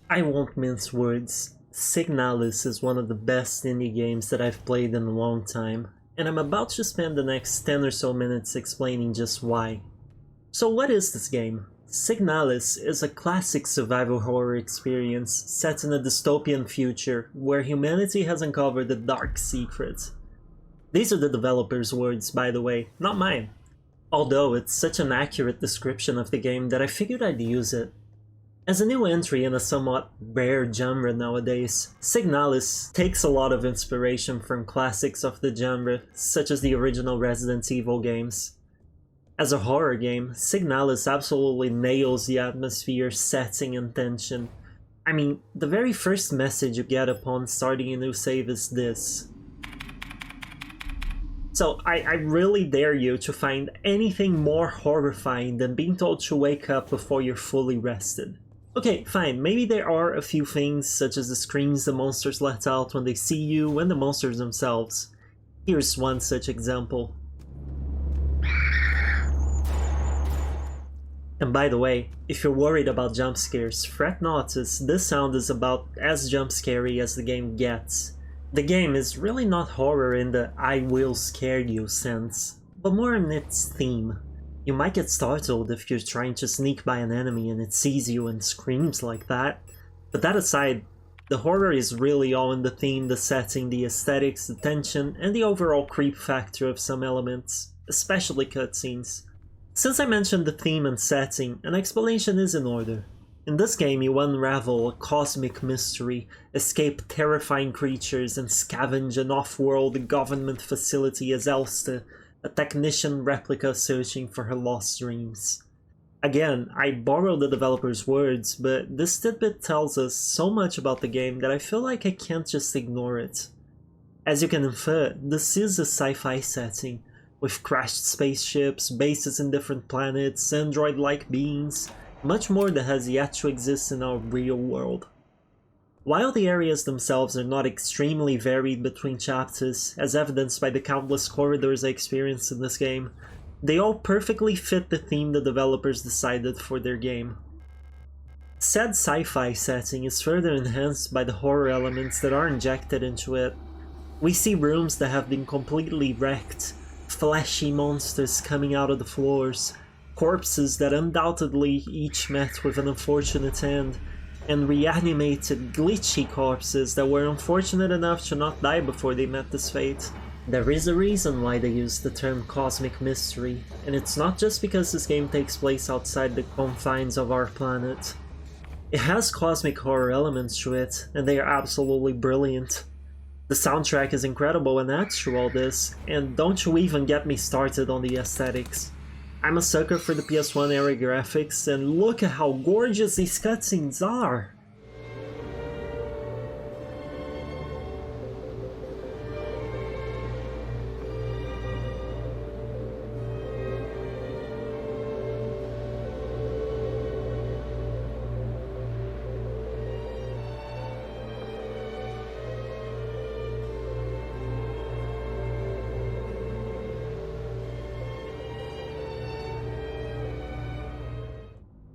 I won't mince words. Signalis is one of the best indie games that I've played in a long time, and I'm about to spend the next 10 or so minutes explaining just why. So what is this game? Signalis is a classic survival horror experience set in a dystopian future where humanity has uncovered a dark secret. These are the developers' words, by the way, not mine. Although it's such an accurate description of the game that I figured I'd use it. As a new entry in a somewhat rare genre nowadays, Signalis takes a lot of inspiration from classics of the genre, such as the original Resident Evil games. As a horror game, Signalis absolutely nails the atmosphere, setting, and tension. I mean, the very first message you get upon starting a new save is this. So I really dare you to find anything more horrifying than being told to wake up before you're fully rested. Okay, fine, maybe there are a few things such as the screams the monsters let out when they see you and the monsters themselves. Here's one such example. And by the way, if you're worried about jump scares, fret not, as this sound is about as jump scary as the game gets. The game is really not horror in the I will scare you sense, but more in its theme. You might get startled if you're trying to sneak by an enemy and it sees you and screams like that. But that aside, the horror is really all in the theme, the setting, the aesthetics, the tension, and the overall creep factor of some elements, especially cutscenes. Since I mentioned the theme and setting, an explanation is in order. In this game you unravel a cosmic mystery, escape terrifying creatures, and scavenge an off-world government facility as Elsta, a technician replica searching for her lost dreams. Again, I borrow the developer's words, but this tidbit tells us so much about the game that I feel like I can't just ignore it. As you can infer, this is a sci-fi setting, with crashed spaceships, bases in different planets, android-like beings, much more that has yet to exist in our real world. While the areas themselves are not extremely varied between chapters, as evidenced by the countless corridors I experienced in this game, they all perfectly fit the theme the developers decided for their game. Said sci-fi setting is further enhanced by the horror elements that are injected into it. We see rooms that have been completely wrecked, fleshy monsters coming out of the floors, corpses that undoubtedly each met with an unfortunate end, and reanimated, glitchy corpses that were unfortunate enough to not die before they met this fate. There is a reason why they use the term cosmic mystery, and it's not just because this game takes place outside the confines of our planet. It has cosmic horror elements to it, and they are absolutely brilliant. The soundtrack is incredible and adds to all this, and don't you even get me started on the aesthetics. I'm a sucker for the PS1 era graphics, and look at how gorgeous these cutscenes are!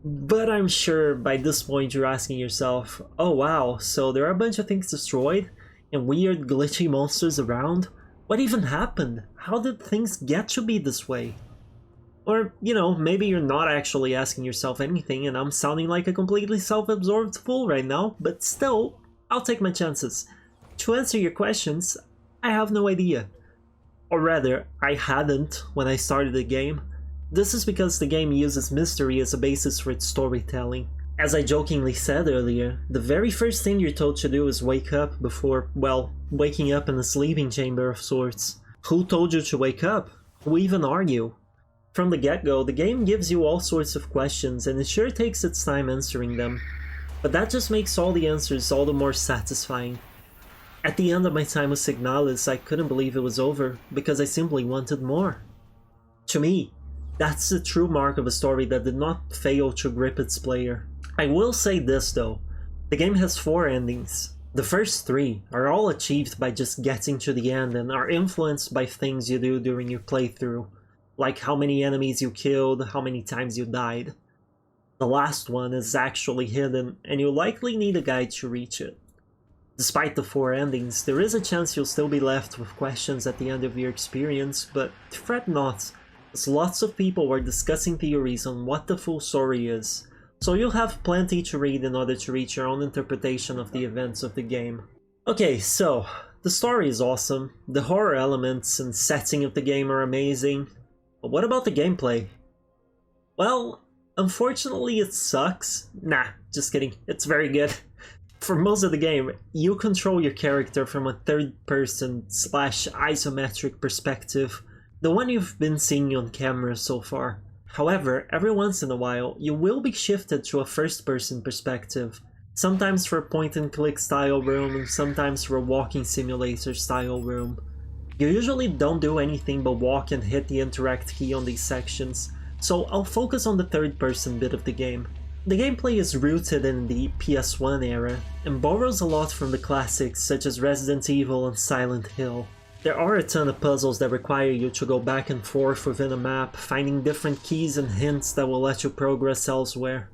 But I'm sure by this point you're asking yourself, oh wow, so there are a bunch of things destroyed? And weird glitchy monsters around? What even happened? How did things get to be this way? Or, you know, maybe you're not actually asking yourself anything and I'm sounding like a completely self-absorbed fool right now, but still, I'll take my chances. To answer your questions, I have no idea. Or rather, I hadn't when I started the game. This is because the game uses mystery as a basis for its storytelling. As I jokingly said earlier, the very first thing you're told to do is wake up before, well, waking up in a sleeping chamber of sorts. Who told you to wake up? Who even are you? From the get-go, the game gives you all sorts of questions and it sure takes its time answering them. But that just makes all the answers all the more satisfying. At the end of my time with Signalis, I couldn't believe it was over, because I simply wanted more. To me, that's the true mark of a story that did not fail to grip its player. I will say this though, the game has 4 endings. The first 3 are all achieved by just getting to the end and are influenced by things you do during your playthrough, like how many enemies you killed, how many times you died. The last one is actually hidden, and you'll likely need a guide to reach it. Despite the 4 endings, there is a chance you'll still be left with questions at the end of your experience, but fret not, as lots of people were discussing theories on what the full story is, so you'll have plenty to read in order to reach your own interpretation of the events of the game. Okay, so, the story is awesome, the horror elements and setting of the game are amazing, but what about the gameplay? Well, unfortunately it sucks. Nah, just kidding, it's very good. For most of the game, you control your character from a third-person / isometric perspective, the one you've been seeing on camera so far. However, every once in a while, you will be shifted to a first-person perspective, sometimes for a point-and-click style room and sometimes for a walking simulator style room. You usually don't do anything but walk and hit the interact key on these sections, so I'll focus on the third-person bit of the game. The gameplay is rooted in the PS1 era, and borrows a lot from the classics such as Resident Evil and Silent Hill. There are a ton of puzzles that require you to go back and forth within a map, finding different keys and hints that will let you progress elsewhere.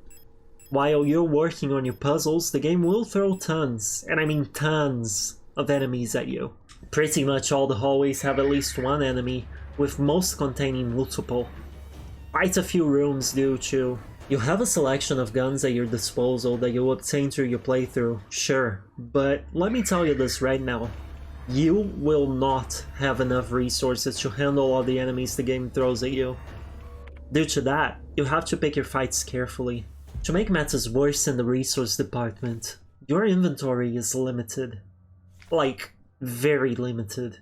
While you're working on your puzzles, the game will throw tons, and I mean tons, of enemies at you. Pretty much all the hallways have at least one enemy, with most containing multiple. Quite a few rooms do too. You have a selection of guns at your disposal that you'll obtain through your playthrough, sure, but let me tell you this right now. You will not have enough resources to handle all the enemies the game throws at you. Due to that, you have to pick your fights carefully. To make matters worse in the resource department, your inventory is limited. Like, very limited.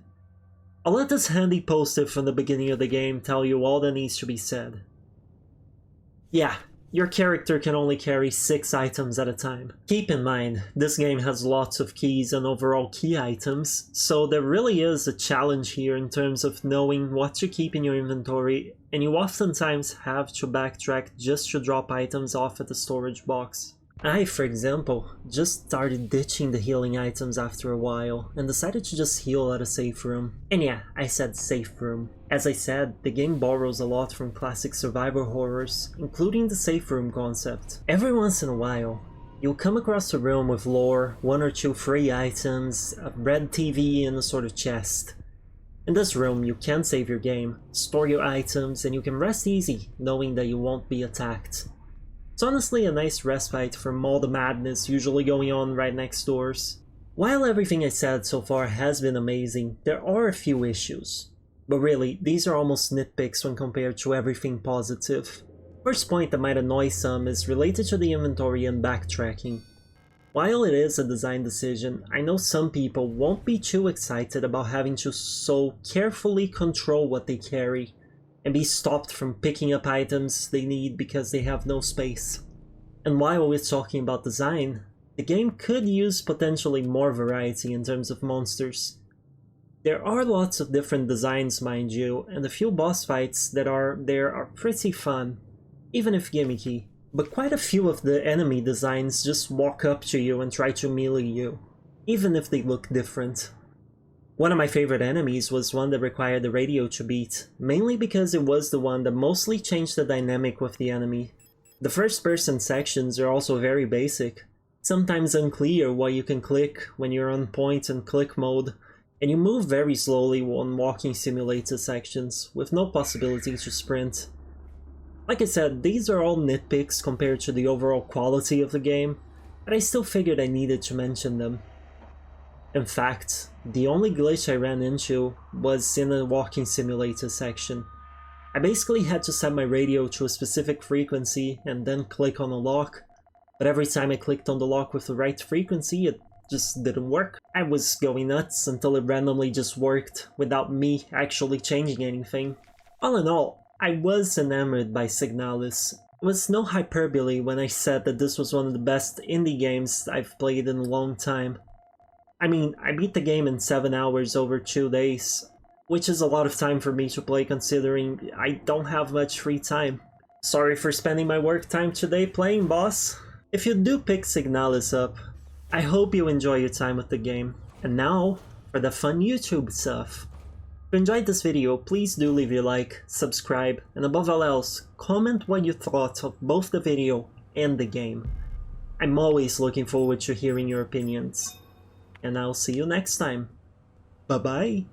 I'll let this handy post-it from the beginning of the game tell you all that needs to be said. Yeah, your character can only carry 6 items at a time. Keep in mind, this game has lots of keys and overall key items, so there really is a challenge here in terms of knowing what to keep in your inventory, and you oftentimes have to backtrack just to drop items off at the storage box. I, for example, just started ditching the healing items after a while, and decided to just heal at a safe room. And yeah, I said safe room. As I said, the game borrows a lot from classic survivor horrors, including the safe room concept. Every once in a while, you'll come across a room with lore, 1 or 2 free items, a red TV and a sort of chest. In this room, you can save your game, store your items, and you can rest easy, knowing that you won't be attacked. It's honestly a nice respite from all the madness usually going on right next doors. While everything I said so far has been amazing, there are a few issues. But really, these are almost nitpicks when compared to everything positive. First point that might annoy some is related to the inventory and backtracking. While it is a design decision, I know some people won't be too excited about having to so carefully control what they carry, and be stopped from picking up items they need because they have no space. And while we're talking about design, the game could use potentially more variety in terms of monsters. There are lots of different designs, mind you, and the few boss fights that are there are pretty fun, even if gimmicky. But quite a few of the enemy designs just walk up to you and try to melee you, even if they look different. One of my favorite enemies was one that required the radio to beat, mainly because it was the one that mostly changed the dynamic with the enemy. The first-person sections are also very basic, sometimes unclear what you can click when you're on point and click mode, and you move very slowly on walking simulator sections, with no possibility to sprint. Like I said, these are all nitpicks compared to the overall quality of the game, but I still figured I needed to mention them. In fact, the only glitch I ran into was in a walking simulator section. I basically had to set my radio to a specific frequency and then click on a lock, but every time I clicked on the lock with the right frequency, it just didn't work. I was going nuts until it randomly just worked, without me actually changing anything. All in all, I was enamored by SIGNALIS. It was no hyperbole when I said that this was one of the best indie games I've played in a long time. I mean, I beat the game in 7 hours over 2 days, which is a lot of time for me to play considering I don't have much free time. Sorry for spending my work time today playing, boss. If you do pick SIGNALIS up, I hope you enjoy your time with the game. And now, for the fun YouTube stuff. If you enjoyed this video, please do leave your like, subscribe, and above all else, comment what you thought of both the video and the game. I'm always looking forward to hearing your opinions. And I'll see you next time. Bye bye!